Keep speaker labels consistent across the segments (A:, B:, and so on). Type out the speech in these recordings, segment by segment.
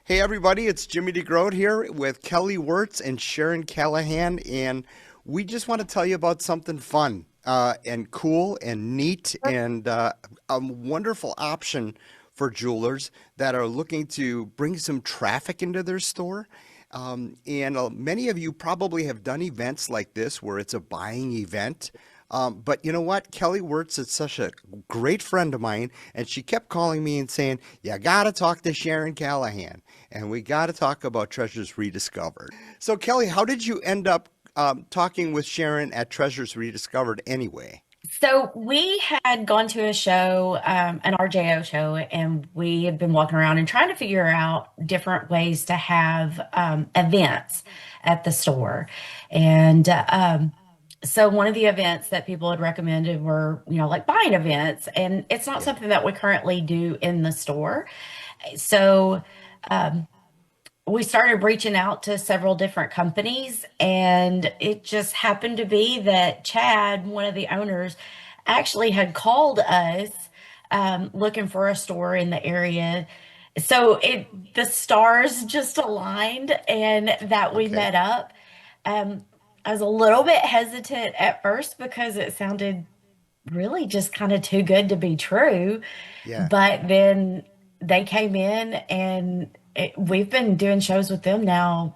A: Hey everybody, it's Jimmy DeGroat here with Kelly Wirts and Sharon Callahan, and we just want to tell you about something fun and cool and neat and a wonderful option for jewelers that are looking to bring some traffic into their store. And many of you probably have done events like this where it's a buying event. But you know what? Kelly Wirtz is such a great friend of mine, and she kept calling me and saying, "You got to talk to Sharon Callahan, and we got to talk about Treasures Rediscovered." So, Kelly, how did you end up talking with Sharon at Treasures Rediscovered anyway?
B: So we had gone to a show, an RJO show, and we had been walking around and trying to figure out different ways to have events at the store. And so one of the events that people had recommended were, like buying events, and it's not
A: Yeah.
B: something that we currently do in the store. So um, we started reaching out to several different companies, and it just happened to be that Chad, one of the owners, actually had called us looking for a store in the area. So the stars just aligned and that we
A: Okay.
B: met up. Um, I was a little bit hesitant at first because it sounded really just kind of too good to be true.
A: Yeah.
B: But then they came in and we've been doing shows with them now,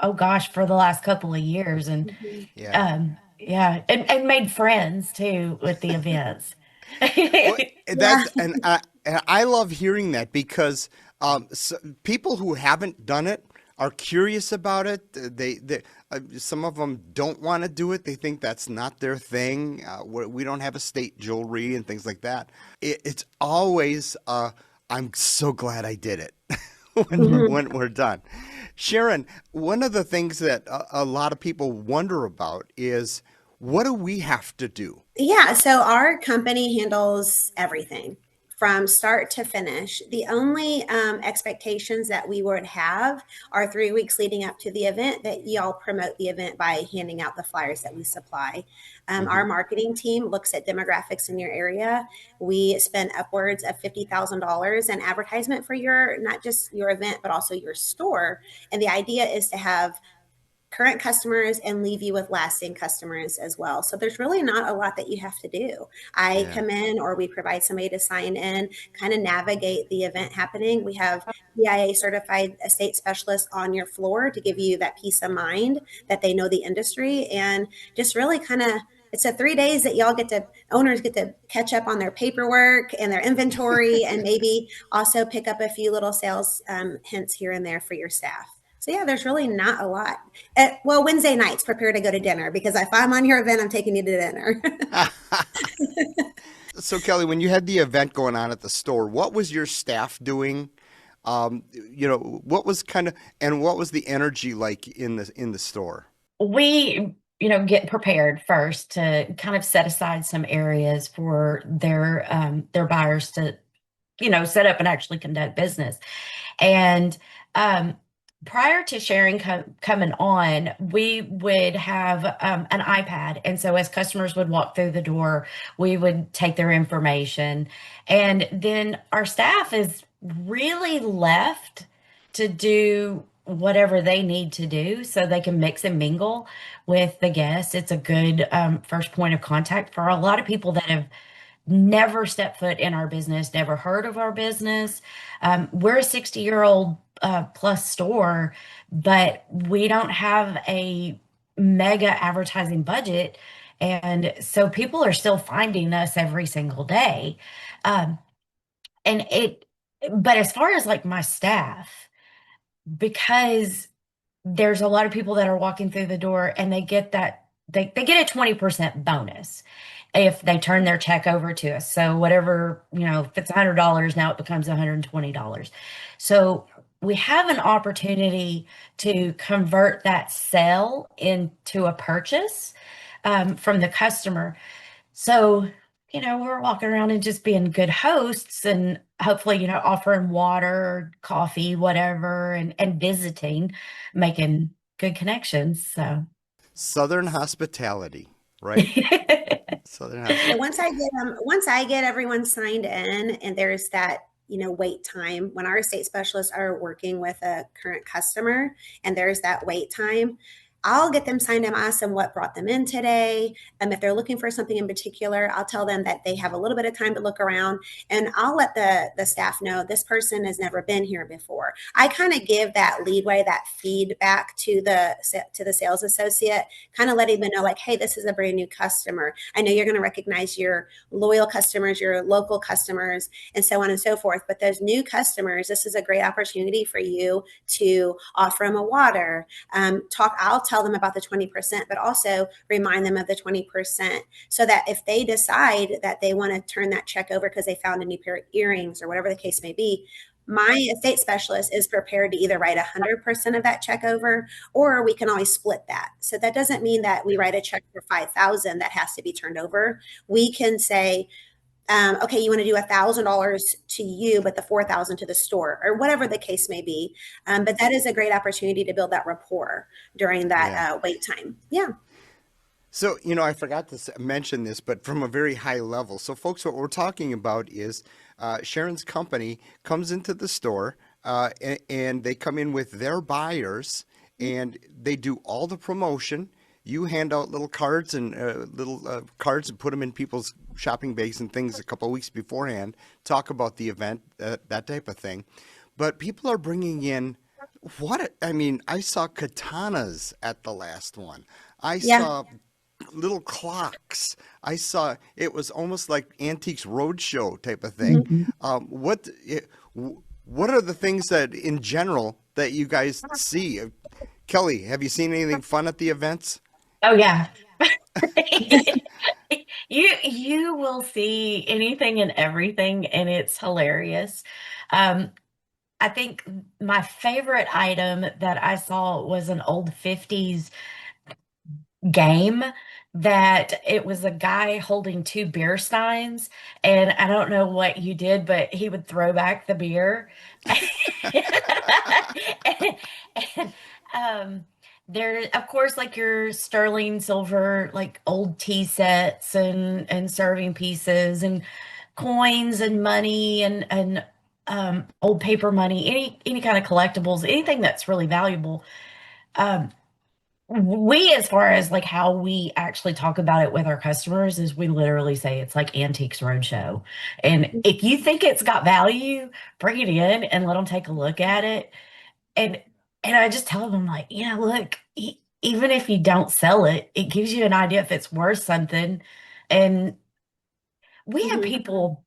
B: oh gosh, for the last couple of years. And
C: Mhm.
A: Yeah.
B: yeah, and made friends too with the events.
A: Well,
C: Yeah.
A: and I love hearing that because people who haven't done it are curious about it. Some of them don't want to do it. They think that's not their thing. We don't have estate jewelry and things like that. It's always, I'm so glad I did it
B: Mhm.
A: when we're done. Sharon, one of the things that a lot of people wonder about is what do we have to do?
C: Yeah, so our company handles everything from start to finish. The only expectations that we would have are 3 weeks leading up to the event that y'all promote the event by handing out the flyers that we supply. Our
A: Hmm.
C: marketing team looks at demographics in your area. We spend upwards of $50,000 in advertisement for your, not just your event, but also your store. And the idea is to have current customers and leave you with lasting customers as well. So there's really not a lot that you have to do. I
A: Yeah.
C: come in or we provide somebody to sign in, kind of navigate the event happening. We have PIA certified estate specialists on your floor to give you that peace of mind that they know the industry and just really kind of it's a 3 days that y'all get to owners get to catch up on their paperwork and their inventory and maybe also pick up a few little sales hints here and there for your staff. So yeah, there's really not a lot. Well, Wednesday nights, prepare to go to dinner because if I'm on your event, I'm taking you to dinner.
A: So Kelly, when you had the event going on at the store, what was your staff doing? What was what was the energy like in the store?
B: We, get prepared first to kind of set aside some areas for their buyers to, set up and actually conduct business. And um, prior to sharing coming on, we would have an iPad. And so as customers would walk through the door, we would take their information. And then our staff is really left to do whatever they need to do so they can mix and mingle with the guests. It's a good first point of contact for a lot of people that have never stepped foot in our business, never heard of our business. We're a 60-year-old plus store, but we don't have a mega advertising budget. And so people are still finding us every single day. Um, and but as far as like my staff, because there's a lot of people that are walking through the door and they get a 20% bonus if they turn their check over to us. So whatever, if it's $100 now, it becomes $120. So we have an opportunity to convert that sale into a purchase from the customer. So, we're walking around and just being good hosts and hopefully, offering water, coffee, whatever, and visiting, making good connections. So,
A: Southern hospitality, right? Southern
C: So
A: hospitality.
C: once I get everyone signed in and there's that wait time. When our estate specialists are working with a current customer and there's that wait time, I'll get them signed up, ask them what brought them in today. If they're looking for something in particular, I'll tell them that they have a little bit of time to look around, and I'll let the staff know this person has never been here before. I kind of give that leadway, that feedback to the sales associate, kind of letting them know like, hey, this is a brand new customer. I know you're going to recognize your loyal customers, your local customers, and so on and so forth. But those new customers, this is a great opportunity for you to offer them a water. I'll tell them about the 20%, but also remind them of the 20%, so that if they decide that they want to turn that check over because they found a new pair of earrings or whatever the case may be, my estate specialist is prepared to either write 100% of that check over, or we can always split that. So that doesn't mean that we write a check for $5,000 that has to be turned over. We can say, okay, you want to do $1,000 to you, but the $4,000 to the store, or whatever the case may be. But that is a great opportunity to build that rapport during that wait time. Yeah.
A: So, I forgot to mention this, but from a very high level. So, folks, what we're talking about is Sharon's company comes into the store and they come in with their buyers and they do all the promotion. You hand out little cards and cards and put them in people's shopping bags and things a couple of weeks beforehand. Talk about the event, that type of thing. But people are bringing in I saw katanas at the last one. I saw little clocks. I saw it was almost like Antiques Roadshow type of thing.
B: Mm-hmm.
A: What are the things that in general that you guys see? Kelly, have you seen anything fun at the events?
B: Oh yeah. You will see anything and everything, and it's hilarious. I think my favorite item that I saw was an old 50s game that it was a guy holding two beer steins, and I don't know what you did, but he would throw back the beer. and, there, of course, like your sterling silver, like old tea sets and serving pieces and coins and money and old paper money, any kind of collectibles, anything that's really valuable. Um, we, as far as like how we actually talk about it with our customers, is we literally say it's like Antiques Roadshow. And if you think it's got value, bring it in and let them take a look at it. And I just tell them like, look, even if you don't sell it, it gives you an idea if it's worth something. And we have people,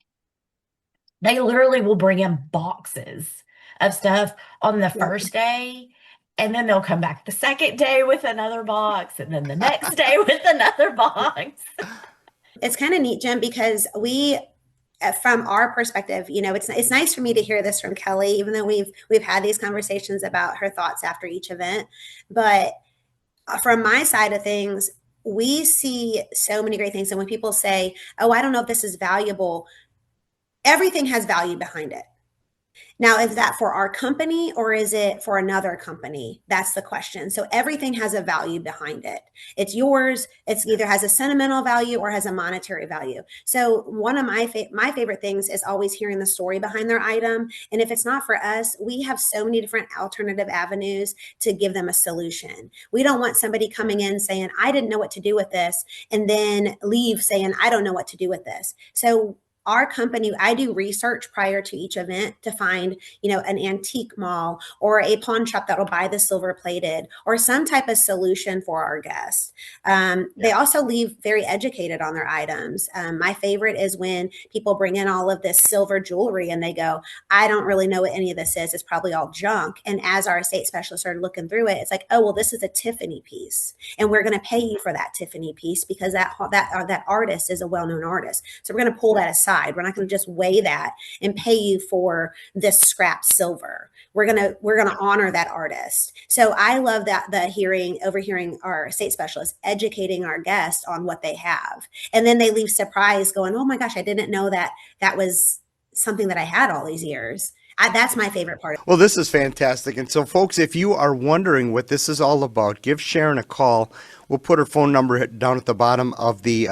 B: they literally will bring in boxes of stuff on the first day, and then they'll come back the second day with another box, and then the next day with another box.
C: It's kind of neat, Jim, because from our perspective, it's nice for me to hear this from Kelly, even though we've had these conversations about her thoughts after each event. But from my side of things, we see so many great things. And when people say, oh, I don't know if this is valuable, everything has value behind it. Now, is that for our company or is it for another company? That's the question. So everything has a value behind it. It's yours. It's either has a sentimental value or has a monetary value. So one of my favorite things is always hearing the story behind their item. And if it's not for us, we have so many different alternative avenues to give them a solution. We don't want somebody coming in saying, I didn't know what to do with this, and then leave saying, I don't know what to do with this. So our company, I do research prior to each event to find, an antique mall or a pawn shop that will buy the silver plated or some type of solution for our guests. They also leave very educated on their items. My favorite is when people bring in all of this silver jewelry and they go, I don't really know what any of this is. It's probably all junk. And as our estate specialists started looking through it, it's like, oh, well, this is a Tiffany piece. And we're going to pay you for that Tiffany piece because that artist is a well-known artist. So we're going to pull that aside. We're not going to just weigh that and pay you for this scrap silver. We're gonna honor that artist. So I love that overhearing our estate specialists educating our guests on what they have, and then they leave surprised, going, "Oh my gosh, I didn't know that was something that I had all these years." That's my favorite part.
A: Well, this is fantastic. And so, folks, if you are wondering what this is all about, give Sharon a call. We'll put her phone number down at the bottom of the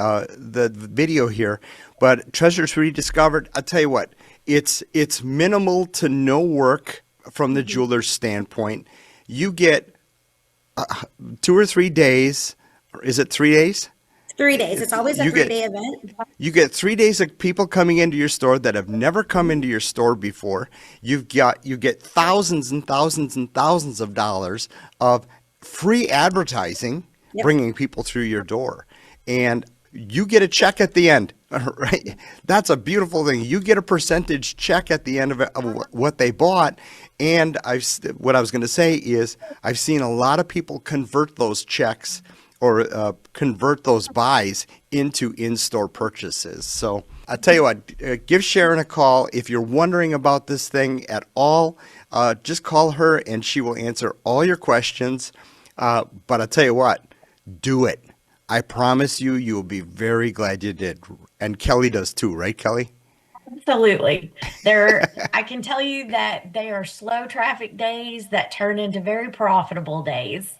A: video here. But Treasures Rediscovered, I'll tell you what, It's minimal to no work from the
C: Mhm.
A: jeweler's standpoint. You get 2 or 3 days, or is it 3 days?
C: 3 days. It's always a
A: You get
C: 3-day event.
A: you get 3 days of people coming into your store that have never come into your store before. You get thousands and thousands and thousands of dollars of free advertising
C: Yep.
A: bringing people through your door, and you get a check at the end. Right? That's a beautiful thing. You get a percentage check at the end of, what they bought. And what I was going to say is I've seen a lot of people convert those checks or convert those buys into in-store purchases. So I tell you what, give Sharon a call if you're wondering about this thing at all. Just call her and she will answer all your questions. But I tell you what, do it. I promise you, you will be very glad you did. And Kelly does too, right, Kelly?
B: Absolutely. I can tell you that they are slow traffic days that turn into very profitable days.